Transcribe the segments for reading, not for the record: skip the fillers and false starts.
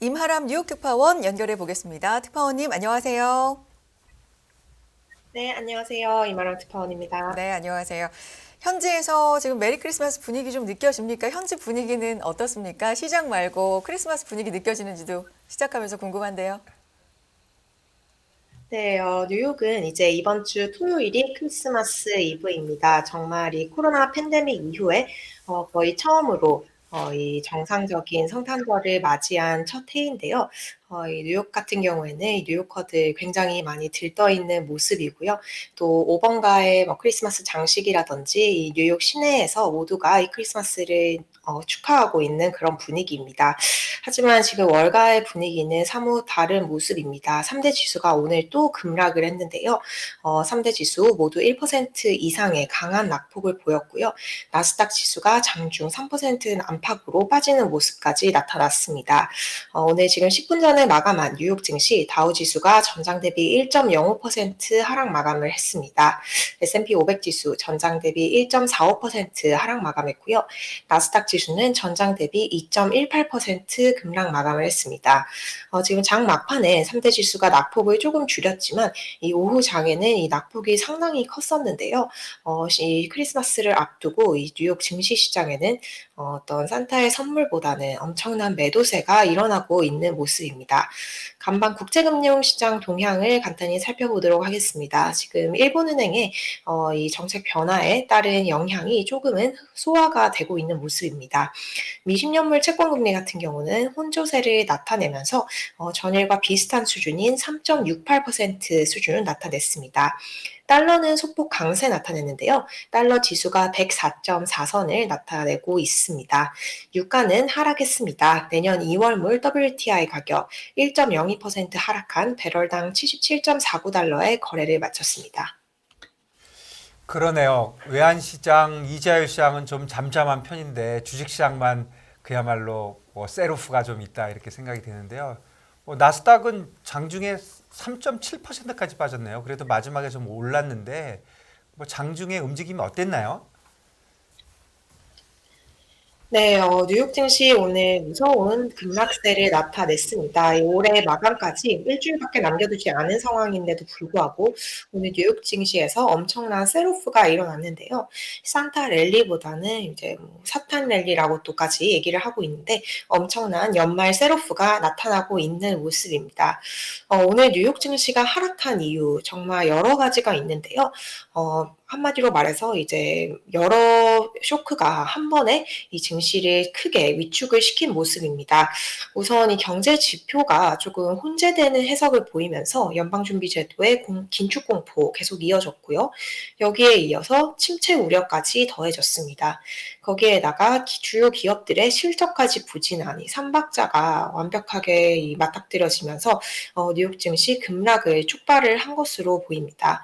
임하람 뉴욕 특파원 연결해 보겠습니다. 특파원님 안녕하세요. 네, 안녕하세요. 이마랑 특파원입니다. 네, 안녕하세요. 현지에서 지금 메리 크리스마스 분위기 좀 느껴집니까? 현지 분위기는 어떻습니까? 시장 말고 크리스마스 분위기 느껴지는지도 시작하면서 궁금한데요. 네, 뉴욕은 이제 이번 주 토요일이 크리스마스 이브입니다. 정말 이 코로나 팬데믹 이후에 거의 처음으로 이 정상적인 성탄절을 맞이한 첫 해인데요. 이 뉴욕 같은 경우에는 이 뉴요커들 굉장히 많이 들떠 있는 모습이고요. 또 5번가의 뭐 크리스마스 장식이라든지 이 뉴욕 시내에서 모두가 이 크리스마스를 축하하고 있는 그런 분위기입니다. 하지만 지금 월가의 분위기는 사뭇 다른 모습입니다. 3대 지수가 오늘 또 급락을 했는데요. 3대 지수 모두 1% 이상의 강한 낙폭을 보였고요. 나스닥 지수가 장중 3% 안팎으로 빠지는 모습까지 나타났습니다. 오늘 지금 10분 전에 마감한 뉴욕 증시 다우 지수가 전장 대비 1.05% 하락 마감을 했습니다. S&P 500 지수 전장 대비 1.45% 하락 마감했고요. 나스닥 지수는 전장 대비 2.18% 급락 마감을 했습니다. 지금 장 막판에 3대 지수가 낙폭을 조금 줄였지만 이 오후 장에는 이 낙폭이 상당히 컸었는데요. 이 크리스마스를 앞두고 이 뉴욕 증시 시장에는 어떤 산타의 선물보다는 엄청난 매도세가 일어나고 있는 모습입니다. 간밤 국제금융시장 동향을 간단히 살펴보도록 하겠습니다. 지금 일본은행의 이 정책 변화에 따른 영향이 조금은 소화가 되고 있는 모습입니다. 미 10년물 채권금리 같은 경우는 혼조세를 나타내면서 전일과 비슷한 수준인 3.68% 수준을 나타냈습니다. 달러는 소폭 강세 나타냈는데요. 달러 지수가 104.4선을 나타내고 있습니다. 유가는 하락했습니다. 내년 2월물 WTI 가격 1.02% 하락한 배럴당 77.49달러에 거래를 마쳤습니다. 그러네요. 외환시장, 이자율 시장은 좀 잠잠한 편인데 주식시장만 그야말로 뭐 셋오프가 좀 있다 이렇게 생각이 되는데요. 나스닥은 장중에 3.7%까지 빠졌네요. 그래도 마지막에 좀 올랐는데 뭐 장중에 움직임이 어땠나요? 네, 뉴욕 증시 오늘 무서운 급락세를 나타냈습니다. 올해 마감까지 일주일밖에 남겨두지 않은 상황인데도 불구하고 오늘 뉴욕 증시에서 엄청난 셀오프가 일어났는데요. 산타 랠리보다는 이제 뭐 사탄 랠리라고 또까지 얘기를 하고 있는데 엄청난 연말 셀오프가 나타나고 있는 모습입니다. 오늘 뉴욕 증시가 하락한 이유 정말 여러 가지가 있는데요. 한마디로 말해서 이제 여러 쇼크가 한 번에 이 증시를 크게 위축을 시킨 모습입니다. 우선 이 경제 지표가 조금 혼재되는 해석을 보이면서 연방준비제도의 긴축 공포 계속 이어졌고요. 여기에 이어서 침체 우려까지 더해졌습니다. 거기에다가 주요 기업들의 실적까지 부진한 이 삼박자가 완벽하게 맞닥뜨려지면서 뉴욕 증시 급락을 촉발을 한 것으로 보입니다.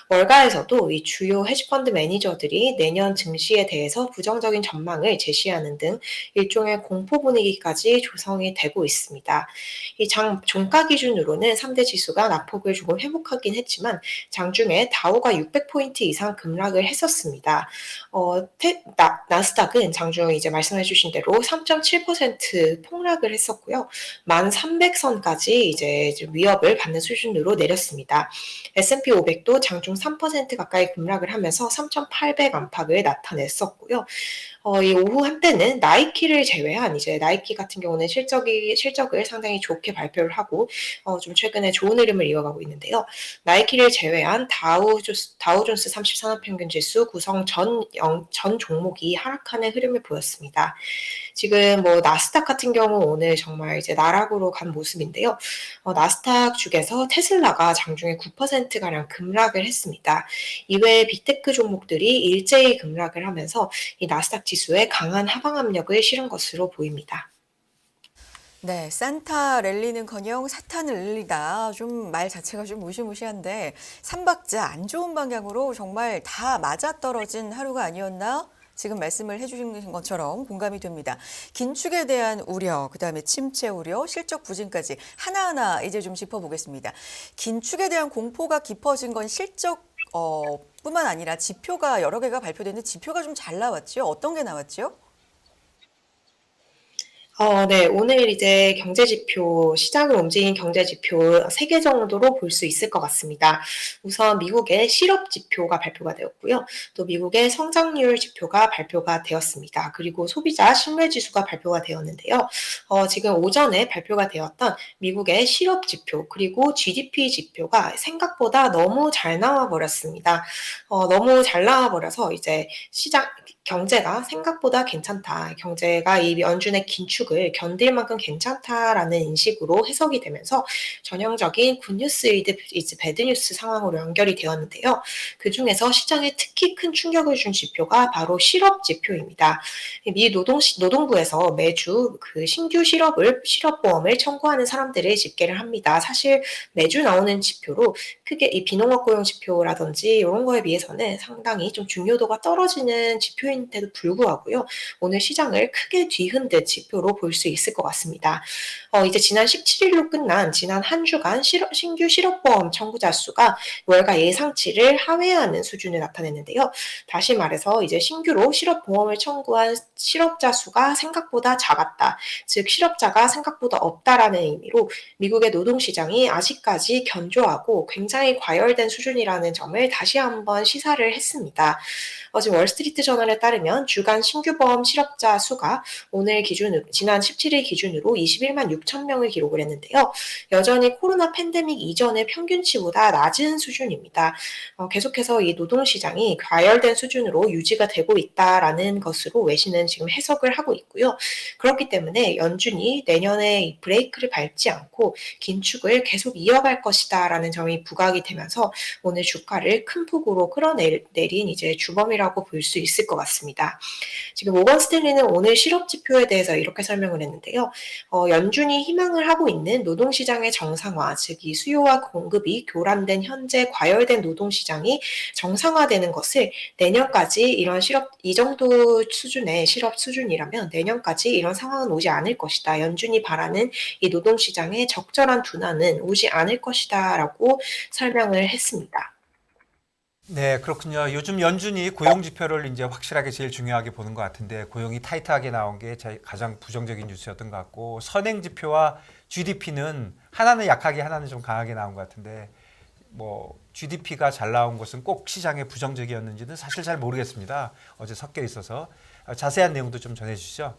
월가에서도 이 주요 헤지펀드 매니저들이 내년 증시에 대해서 부정적인 전망을 제시하는 등 일종의 공포 분위기까지 조성이 되고 있습니다. 이 장 종가 기준으로는 3대 지수가 낙폭을 조금 회복하긴 했지만 장중에 다우가 600포인트 이상 급락을 했었습니다. 나스닥은 장중 이제 말씀해 주신 대로 3.7% 폭락을 했었고요. 1300선까지 이제 위협을 받는 수준으로 내렸습니다. S&P 500도 장중 3% 가까이 급락을 하면서 3,800 안팎을 나타냈었고요. 이 오후 한때는 나이키를 제외한 이제 나이키 같은 경우는 실적을 상당히 좋게 발표를 하고 좀 최근에 좋은 흐름을 이어가고 있는데요. 나이키를 제외한 다우존스 30 산업평균 지수 구성 전 종목이 하락하는 흐름을 보였습니다. 지금 뭐 나스닥 같은 경우 오늘 정말 이제 나락으로 간 모습인데요. 나스닥 중에서 테슬라가 장중에 9%가량 급락을 했습니다. 이외에 빅테크 종목들이 일제히 급락을 하면서 이 나스닥 지수에 강한 하방 압력을 실은 것으로 보입니다. 네, 산타 랠리는커녕 사탄을 랠리다. 좀 말 자체가 좀 무시무시한데 삼박자 안 좋은 방향으로 정말 다 맞아떨어진 하루가 아니었나? 지금 말씀을 해주신 것처럼 공감이 됩니다. 긴축에 대한 우려, 그다음에 침체 우려, 실적 부진까지 하나하나 이제 좀 짚어보겠습니다. 긴축에 대한 공포가 깊어진 건 실적 뿐만 아니라 지표가 여러 개가 발표됐는데 지표가 좀 잘 나왔죠? 어떤 게 나왔죠? 네. 오늘 이제 경제 지표, 시장을 움직인 경제 지표 3개 정도로 볼 수 있을 것 같습니다. 우선 미국의 실업 지표가 발표가 되었고요. 또 미국의 성장률 지표가 발표가 되었습니다. 그리고 소비자 신뢰 지수가 발표가 되었는데요. 지금 오전에 발표가 되었던 미국의 실업 지표 그리고 GDP 지표가 생각보다 너무 잘 나와 버렸습니다. 너무 잘 나와 버려서 이제 시장 경제가 생각보다 괜찮다. 경제가 이 연준의 긴축을 견딜 만큼 괜찮다라는 인식으로 해석이 되면서 전형적인 굿뉴스 이즈 배드뉴스 상황으로 연결이 되었는데요. 그중에서 시장에 특히 큰 충격을 준 지표가 바로 실업 지표입니다. 미 노동부에서 매주 그 신규 실업보험을 청구하는 사람들의 집계를 합니다. 사실 매주 나오는 지표로 크게 이 비농업 고용 지표라든지 이런 거에 비해서는 상당히 좀 중요도가 떨어지는 지표인데도 불구하고요. 오늘 시장을 크게 뒤흔든 지표로 볼 수 있을 것 같습니다. 이제 지난 17일로 끝난 지난 한 주간 신규 실업보험 청구자 수가 월가 예상치를 하회하는 수준을 나타냈는데요. 다시 말해서 이제 신규로 실업보험을 청구한 실업자 수가 생각보다 작았다. 즉 실업자가 생각보다 없다라는 의미로 미국의 노동시장이 아직까지 견조하고 굉장히 과열된 수준이라는 점을 다시 한번 시사를 했습니다. 지금 월스트리트 저널에 따르면 주간 신규 보험 실업자 수가 오늘 기준으로 지난 17일 기준으로 21만 6천 명을 기록을 했는데요. 여전히 코로나 팬데믹 이전의 평균치보다 낮은 수준입니다. 계속해서 이 노동시장이 과열된 수준으로 유지가 되고 있다라는 것으로 외신은 지금 해석을 하고 있고요. 그렇기 때문에 연준이 내년에 브레이크를 밟지 않고 긴축을 계속 이어갈 것이다라는 점이 부각이 되면서 오늘 주가를 큰 폭으로 끌어내린 이제 주범이라고 볼 수 있을 것 같습니다. 지금 모건 스탠리는 오늘 실업 지표에 대해서 이렇게 설명을 했는데요. 연준이 희망을 하고 있는 노동시장의 정상화, 즉 이 수요와 공급이 교란된 현재 과열된 노동시장이 정상화되는 것을 내년까지 이 정도 수준의 실업 수준이라면 내년까지 이런 상황은 오지 않을 것이다. 연준이 바라는 이 노동시장의 적절한 둔화는 오지 않을 것이다라고 설명을 했습니다. 네, 그렇군요. 요즘 연준이 고용 지표를 이제 확실하게 제일 중요하게 보는 것 같은데 고용이 타이트하게 나온 게 가장 부정적인 뉴스였던 것 같고 선행 지표와 GDP는 하나는 약하게 하나는 좀 강하게 나온 것 같은데 뭐 GDP가 잘 나온 것은 꼭 시장에 부정적이었는지는 사실 잘 모르겠습니다. 어제 섞여 있어서 자세한 내용도 좀 전해주시죠.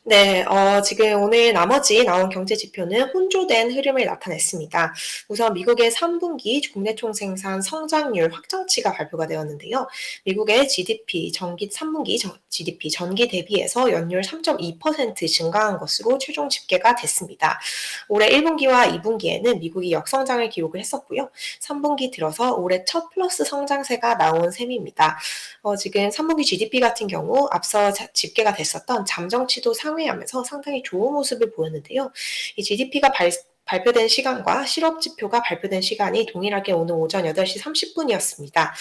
네, 지금 오늘 나머지 나온 경제 지표는 혼조된 흐름을 나타냈습니다. 우선 미국의 3분기 국내 총생산 성장률 확정치가 발표가 되었는데요. 미국의 GDP, 3분기 GDP 전기 대비해서 연율 3.2% 증가한 것으로 최종 집계가 됐습니다. 올해 1분기와 2분기에는 미국이 역성장을 기록을 했었고요. 3분기 들어서 올해 첫 플러스 성장세가 나온 셈입니다. 지금 3분기 GDP 같은 경우 앞서 집계가 됐었던 잠정치도 상회하면서 상당히 좋은 모습을 보였는데요. 이 GDP가 발표된 시간과 실업 지표가 발표된 시간이 동일하게 오늘 오전 8시 30분이었습니다.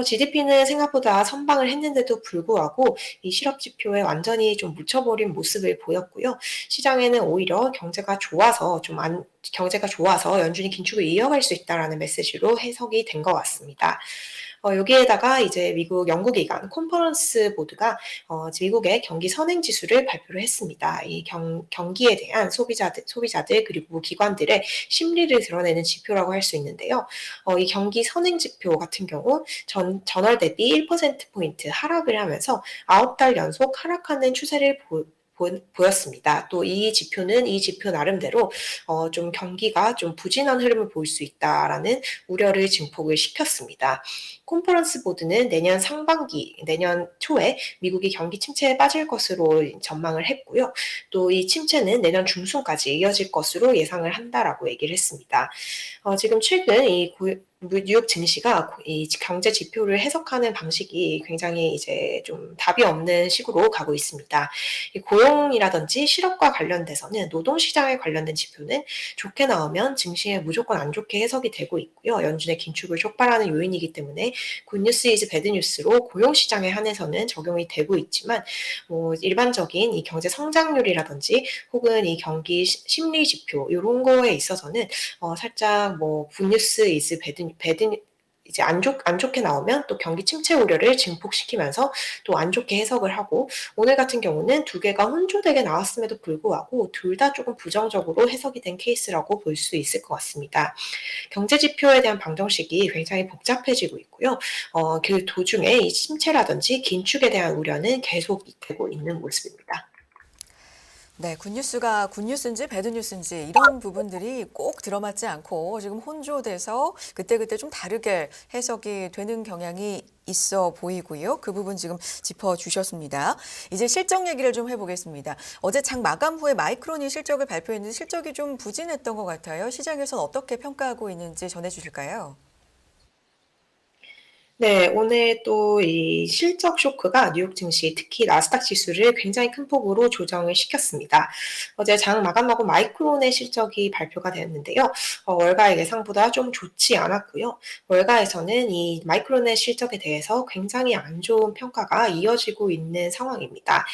GDP는 생각보다 선방을 했는데도 불구하고 이 실업 지표에 완전히 좀 묻혀버린 모습을 보였고요. 시장에는 오히려 경제가 좋아서 연준이 긴축을 이어갈 수 있다라는 메시지로 해석이 된 것 같습니다. 여기에다가 이제 미국 연구기관 컨퍼런스 보드가 미국의 경기 선행 지수를 발표를 했습니다. 이 경기에 대한 소비자들 그리고 기관들의 심리를 드러내는 지표라고 할 수 있는데요. 이 경기 선행 지표 같은 경우 전월 대비 1%포인트 하락을 하면서 9달 연속 하락하는 추세를 보였습니다. 또 이 지표 나름대로 좀 경기가 좀 부진한 흐름을 보일 수 있다라는 우려를 증폭을 시켰습니다. 컨퍼런스 보드는 내년 초에 미국이 경기 침체에 빠질 것으로 전망을 했고요. 또 이 침체는 내년 중순까지 이어질 것으로 예상을 한다라고 얘기를 했습니다. 지금 최근 뉴욕 증시가 이 경제 지표를 해석하는 방식이 굉장히 이제 좀 답이 없는 식으로 가고 있습니다. 이 고용이라든지 실업과 관련돼서는 노동시장에 관련된 지표는 좋게 나오면 증시에 무조건 안 좋게 해석이 되고 있고요. 연준의 긴축을 촉발하는 요인이기 때문에 굿뉴스 이즈 배드뉴스로 고용시장에 한해서는 적용이 되고 있지만 일반적인 이 경제 성장률이라든지 혹은 이 경기 심리 지표 이런 거에 있어서는 살짝 굿뉴스 이즈 이제 안 좋게 나오면 또 경기 침체 우려를 증폭시키면서 또 안 좋게 해석을 하고, 오늘 같은 경우는 두 개가 혼조되게 나왔음에도 불구하고 둘 다 조금 부정적으로 해석이 된 케이스라고 볼 수 있을 것 같습니다. 경제 지표에 대한 방정식이 굉장히 복잡해지고 있고요. 그 도중에 이 침체라든지 긴축에 대한 우려는 계속 되고 있는 모습입니다. 네, 굿뉴스가 굿뉴스인지 배드뉴스인지 이런 부분들이 꼭 들어맞지 않고 지금 혼조돼서 그때그때 좀 다르게 해석이 되는 경향이 있어 보이고요. 그 부분 지금 짚어주셨습니다. 이제 실적 얘기를 좀 해보겠습니다. 어제 장 마감 후에 마이크론이 실적을 발표했는데 실적이 좀 부진했던 것 같아요. 시장에서는 어떻게 평가하고 있는지 전해주실까요? 네, 오늘 또 이 실적 쇼크가 뉴욕 증시, 특히 나스닥 지수를 굉장히 큰 폭으로 조정을 시켰습니다. 어제 장 마감하고 마이크론의 실적이 발표가 되었는데요. 월가의 예상보다 좀 좋지 않았고요. 월가에서는 이 마이크론의 실적에 대해서 굉장히 안 좋은 평가가 이어지고 있는 상황입니다.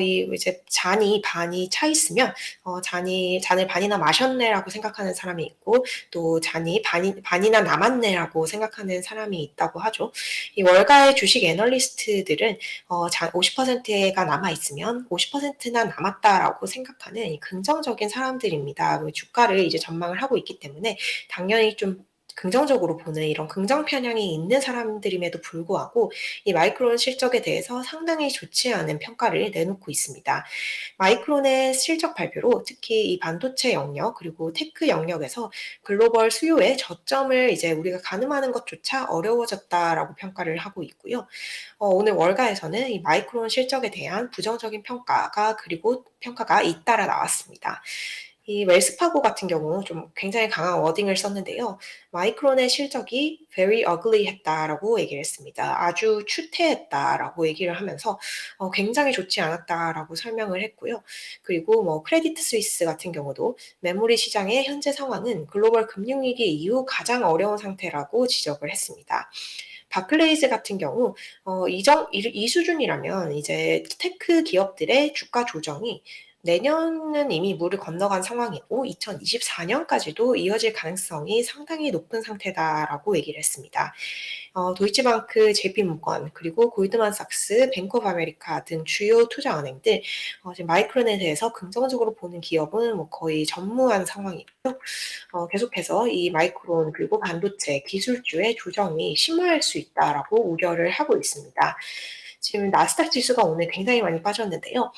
이 이제 잔이 반이 차 있으면 잔을 반이나 마셨네라고 생각하는 사람이 있고, 또 잔이 반이나 남았네라고 생각하는 사람이 있다고 하죠. 이 월가의 주식 애널리스트들은 50%가 남아 있으면 50%나 남았다라고 생각하는 이 긍정적인 사람들입니다. 주가를 이제 전망을 하고 있기 때문에 당연히 좀 긍정적으로 보는 이런 긍정 편향이 있는 사람들임에도 불구하고 이 마이크론 실적에 대해서 상당히 좋지 않은 평가를 내놓고 있습니다. 마이크론의 실적 발표로 특히 이 반도체 영역 그리고 테크 영역에서 글로벌 수요의 저점을 이제 우리가 가늠하는 것조차 어려워졌다라고 평가를 하고 있고요. 오늘 월가에서는 이 마이크론 실적에 대한 부정적인 평가가 잇따라 나왔습니다. 이 웰스파고 같은 경우 좀 굉장히 강한 워딩을 썼는데요. 마이크론의 실적이 very ugly 했다라고 얘기를 했습니다. 아주 추태했다라고 얘기를 하면서 굉장히 좋지 않았다라고 설명을 했고요. 그리고 뭐 크레디트 스위스 같은 경우도 메모리 시장의 현재 상황은 글로벌 금융위기 이후 가장 어려운 상태라고 지적을 했습니다. 바클레이즈 같은 경우 이 수준이라면 이제 테크 기업들의 주가 조정이 내년은 이미 물을 건너간 상황이고 2024년까지도 이어질 가능성이 상당히 높은 상태다라고 얘기를 했습니다. 도이치방크, JP모건, 그리고 골드만삭스, 뱅크 오브 아메리카 등 주요 투자은행들 지금 마이크론에 대해서 긍정적으로 보는 기업은 뭐 거의 전무한 상황이고요. 계속해서 이 마이크론 그리고 반도체 기술주의 조정이 심화할 수 있다라고 우려를 하고 있습니다. 지금 나스닥 지수가 오늘 굉장히 많이 빠졌는데요.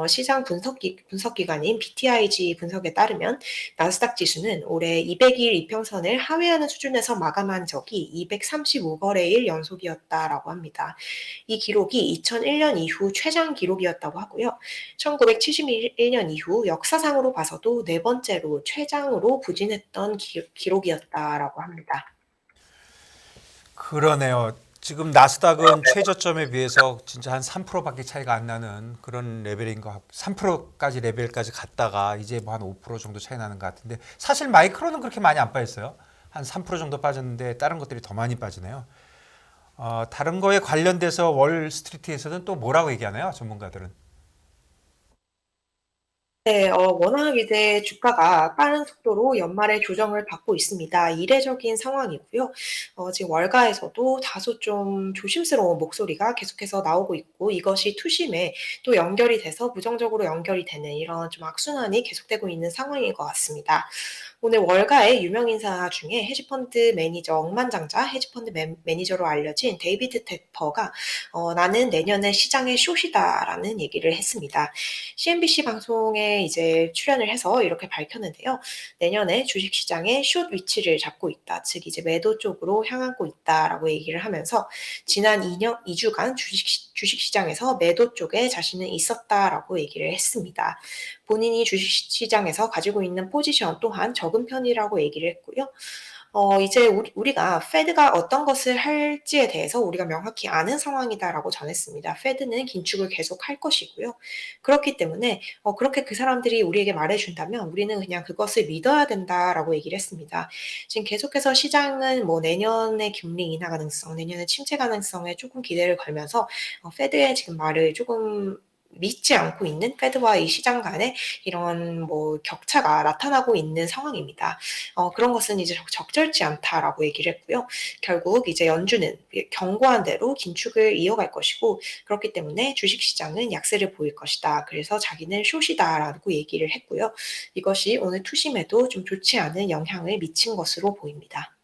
시장 분석기관인 BTIG 분석에 따르면 나스닥 지수는 올해 200일 이평선을 하회하는 수준에서 마감한 적이 235거래일 연속이었다라고 합니다. 이 기록이 2001년 이후 최장 기록이었다고 하고요. 1971년 이후 역사상으로 봐서도 네 번째로 최장으로 부진했던 기록이었다라고 합니다. 그러네요. 지금 나스닥은 최저점에 비해서 진짜 한 3%밖에 차이가 안 나는 그런 레벨인 것 같고 3%까지 레벨까지 갔다가 이제 뭐 한 5% 정도 차이 나는 것 같은데 사실 마이크로는 그렇게 많이 안 빠졌어요. 한 3% 정도 빠졌는데 다른 것들이 더 많이 빠지네요. 다른 거에 관련돼서 월스트리트에서는 또 뭐라고 얘기하나요? 전문가들은. 네, 워낙 이제 주가가 빠른 속도로 연말에 조정을 받고 있습니다. 이례적인 상황이고요. 지금 월가에서도 다소 좀 조심스러운 목소리가 계속해서 나오고 있고 이것이 투심에 또 연결이 돼서 부정적으로 연결이 되는 이런 좀 악순환이 계속되고 있는 상황인 것 같습니다. 오늘 월가의 유명 인사 중에 헤지펀드 매니저, 억만장자 헤지펀드 매니저로 알려진 데이비드 테퍼가 나는 내년에 시장의 숏이다라는 얘기를 했습니다. CNBC 방송에 이제 출연을 해서 이렇게 밝혔는데요. 내년에 주식시장의 숏 위치를 잡고 있다. 즉 이제 매도 쪽으로 향하고 있다라고 얘기를 하면서 지난 2주간 주식시장에서 매도 쪽에 자신은 있었다라고 얘기를 했습니다. 본인이 주식시장에서 가지고 있는 포지션 또한 적은 편이라고 얘기를 했고요. 이제 우리가 페드가 어떤 것을 할지에 대해서 우리가 명확히 아는 상황이다라고 전했습니다. 페드는 긴축을 계속 할 것이고요. 그렇기 때문에 그렇게 그 사람들이 우리에게 말해준다면 우리는 그냥 그것을 믿어야 된다라고 얘기를 했습니다. 지금 계속해서 시장은 뭐 내년에 금리 인하 가능성, 내년에 침체 가능성에 조금 기대를 걸면서 페드의 지금 말을 조금 믿지 않고 있는 페드와 이 시장 간의 이런 뭐 격차가 나타나고 있는 상황입니다. 그런 것은 이제 적절치 않다라고 얘기를 했고요. 결국 이제 연준은 경고한 대로 긴축을 이어갈 것이고 그렇기 때문에 주식시장은 약세를 보일 것이다. 그래서 자기는 숏이다라고 얘기를 했고요. 이것이 오늘 투심에도 좀 좋지 않은 영향을 미친 것으로 보입니다.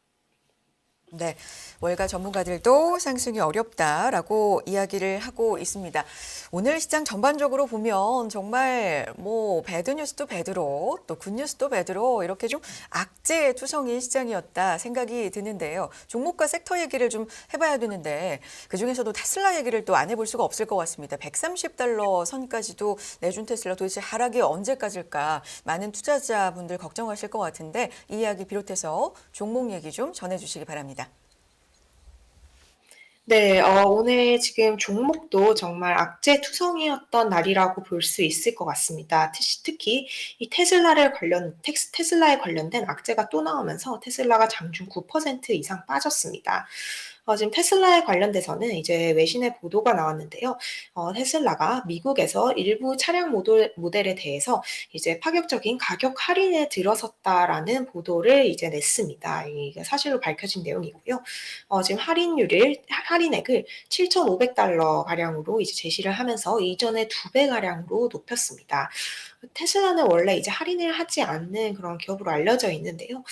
네, 월가 전문가들도 상승이 어렵다라고 이야기를 하고 있습니다. 오늘 시장 전반적으로 보면 정말 뭐 배드 뉴스도 배드로 또 굿뉴스도 배드로 이렇게 좀 악재투성인 시장이었다 생각이 드는데요. 종목과 섹터 얘기를 좀 해봐야 되는데 그중에서도 테슬라 얘기를 또 안 해볼 수가 없을 것 같습니다. 130달러 선까지도 내준 테슬라 도대체 하락이 언제까지일까 많은 투자자분들 걱정하실 것 같은데 이 이야기 비롯해서 종목 얘기 좀 전해주시기 바랍니다. 네, 오늘 지금 종목도 정말 악재투성이었던 날이라고 볼 수 있을 것 같습니다. 특히 이 테슬라에 관련된 악재가 또 나오면서 테슬라가 장중 9% 이상 빠졌습니다. 지금 테슬라에 관련돼서는 이제 외신의 보도가 나왔는데요. 테슬라가 미국에서 일부 차량 모델에 대해서 이제 파격적인 가격 할인에 들어섰다라는 보도를 이제 냈습니다. 이게 사실로 밝혀진 내용이고요. 지금 할인액을 7,500달러 가량으로 이제 제시를 하면서 이전의 2배 가량으로 높였습니다. 테슬라는 원래 이제 할인을 하지 않는 그런 기업으로 알려져 있는데요.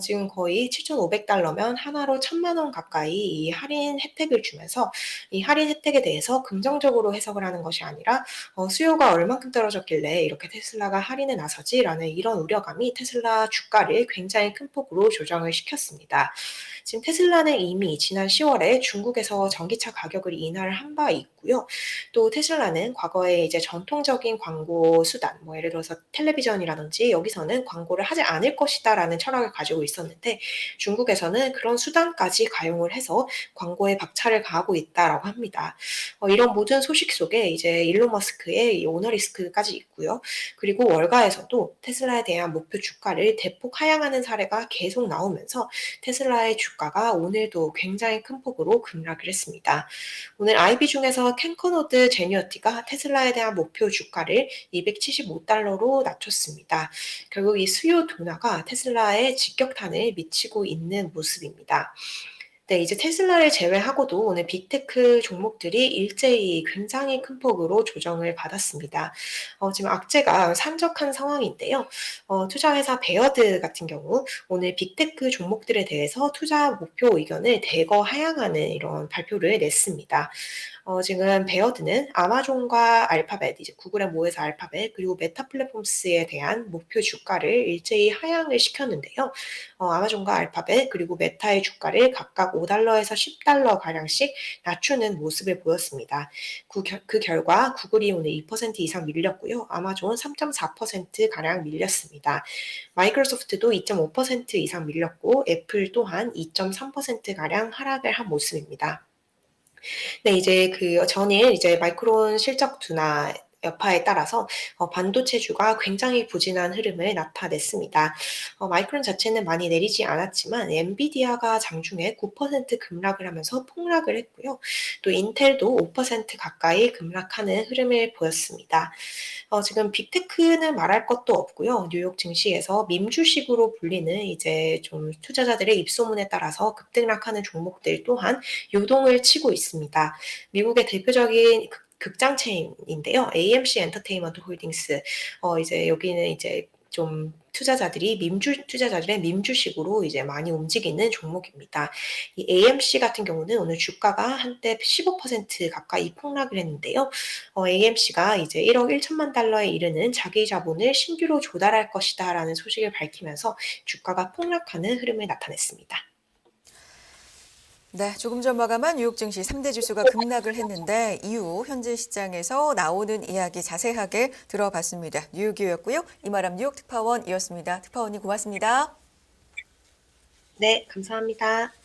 지금 거의 7,500달러면 하나로 1,000만 원 가까이 이 할인 혜택을 주면서 이 할인 혜택에 대해서 긍정적으로 해석을 하는 것이 아니라 수요가 얼만큼 떨어졌길래 이렇게 테슬라가 할인에 나서지라는 이런 우려감이 테슬라 주가를 굉장히 큰 폭으로 조정을 시켰습니다. 지금 테슬라는 이미 지난 10월에 중국에서 전기차 가격을 인하를 한 바 있고요. 또 테슬라는 과거에 이제 전통적인 광고 수단, 뭐 예를 들어서 텔레비전이라든지 여기서는 광고를 하지 않을 것이다라는 철학을 가지고 있었는데 중국에서는 그런 수단까지 가용을 해서 광고에 박차를 가하고 있다라고 합니다. 이런 모든 소식 속에 이제 일론 머스크의 오너 리스크까지 있고요. 그리고 월가에서도 테슬라에 대한 목표 주가를 대폭 하향하는 사례가 계속 나오면서 테슬라의 주가가 오늘도 굉장히 큰 폭으로 급락을 했습니다. 오늘 IB 중에서 캔커노드 제뉴어티가 테슬라에 대한 목표 주가를 275달러로 낮췄습니다. 결국 이 수요 둔화가 테슬라에 직격탄을 미치고 있는 모습입니다. 네, 이제 테슬라를 제외하고도 오늘 빅테크 종목들이 일제히 굉장히 큰 폭으로 조정을 받았습니다. 지금 악재가 산적한 상황인데요. 투자회사 베어드 같은 경우 오늘 빅테크 종목들에 대해서 투자 목표 의견을 대거 하향하는 이런 발표를 냈습니다. 지금 베어드는 아마존과 알파벳, 이제 구글의 모에서 알파벳, 그리고 메타 플랫폼스에 대한 목표 주가를 일제히 하향을 시켰는데요. 아마존과 알파벳, 그리고 메타의 주가를 각각 5달러에서 10달러 가량씩 낮추는 모습을 보였습니다. 그 결과 구글이 오늘 2% 이상 밀렸고요. 아마존 3.4% 가량 밀렸습니다. 마이크로소프트도 2.5% 이상 밀렸고 애플 또한 2.3% 가량 하락을 한 모습입니다. 네, 이제 그 전일 이제 마이크론 실적 둔화 여파에 따라서 반도체주가 굉장히 부진한 흐름을 나타냈습니다. 마이크론 자체는 많이 내리지 않았지만 엔비디아가 장중에 9% 급락을 하면서 폭락을 했고요. 또 인텔도 5% 가까이 급락하는 흐름을 보였습니다. 지금 빅테크는 말할 것도 없고요. 뉴욕 증시에서 밈주식으로 불리는 이제 좀 투자자들의 입소문에 따라서 급등락하는 종목들 또한 요동을 치고 있습니다. 미국의 대표적인 극장 체인인데요. AMC 엔터테인먼트 홀딩스. 이제 여기는 이제 좀 투자자들의 밈주식으로 이제 많이 움직이는 종목입니다. 이 AMC 같은 경우는 오늘 주가가 한때 15% 가까이 폭락을 했는데요. AMC가 이제 1억 1천만 달러에 이르는 자기 자본을 신규로 조달할 것이다라는 소식을 밝히면서 주가가 폭락하는 흐름을 나타냈습니다. 네, 조금 전 마감한 뉴욕 증시 3대 지수가 급락을 했는데 이후 현재 시장에서 나오는 이야기 자세하게 들어봤습니다. 뉴욕이었고요. 이마람 뉴욕 특파원이었습니다. 특파원님 고맙습니다. 네, 감사합니다.